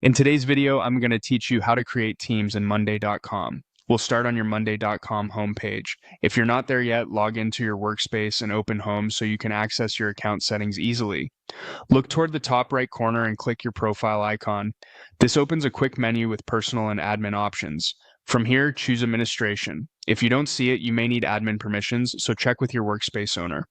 In today's video, I'm going to teach you how to create teams in Monday.com. We'll start on your Monday.com homepage. If you're not there yet, log into your workspace and open Home so you can access your account settings easily. Look toward the top right corner and click your profile icon. This opens a quick menu with personal and admin options. From here, choose Administration. If you don't see it, you may need admin permissions, so check with your workspace owner.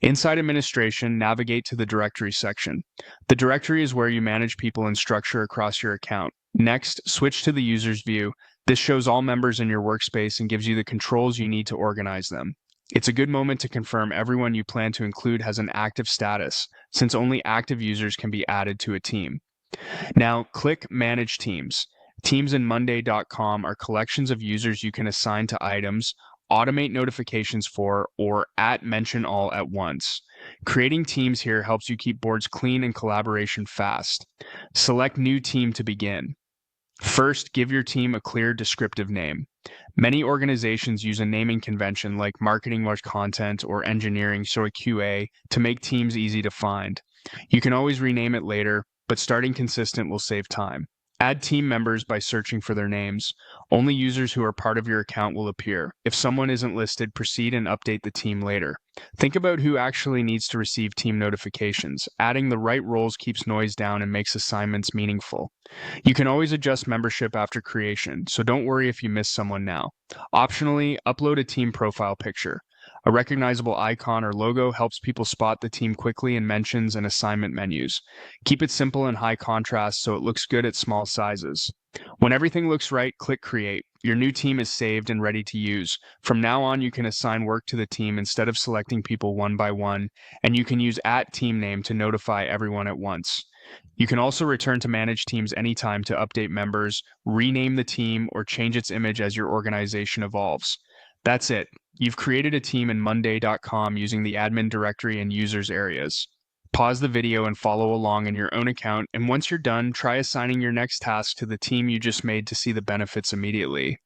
Inside Administration, navigate to the Directory section. The directory is where you manage people and structure across your account. Next, switch to the Users view. This shows all members in your workspace and gives you the controls you need to organize them. It's a good moment to confirm everyone you plan to include has an active status, since only active users can be added to a team. Now, click Manage Teams. Teams in Monday.com are collections of users you can assign to items, automate notifications for, or mention all at once. Creating teams here helps you keep boards clean and collaboration fast. Select New Team to begin. First, give your team a clear descriptive name. Many organizations use a naming convention like marketing or content or engineering, so a QA, to make teams easy to find. You can always rename it later, but starting consistent will save time. Add team members by searching for their names. Only users who are part of your account will appear. If someone isn't listed, proceed and update the team later. Think about who actually needs to receive team notifications. Adding the right roles keeps noise down and makes assignments meaningful. You can always adjust membership after creation, so don't worry if you miss someone now. Optionally, upload a team profile picture. A recognizable icon or logo helps people spot the team quickly in mentions and assignment menus. Keep it simple and high contrast so it looks good at small sizes. When everything looks right, click Create. Your new team is saved and ready to use. From now on, you can assign work to the team instead of selecting people one by one, and you can use @teamname to notify everyone at once. You can also return to Manage Teams anytime to update members, rename the team, or change its image as your organization evolves. That's it. You've created a team in Monday.com using the admin directory and users areas. Pause the video and follow along in your own account, and once you're done, try assigning your next task to the team you just made to see the benefits immediately.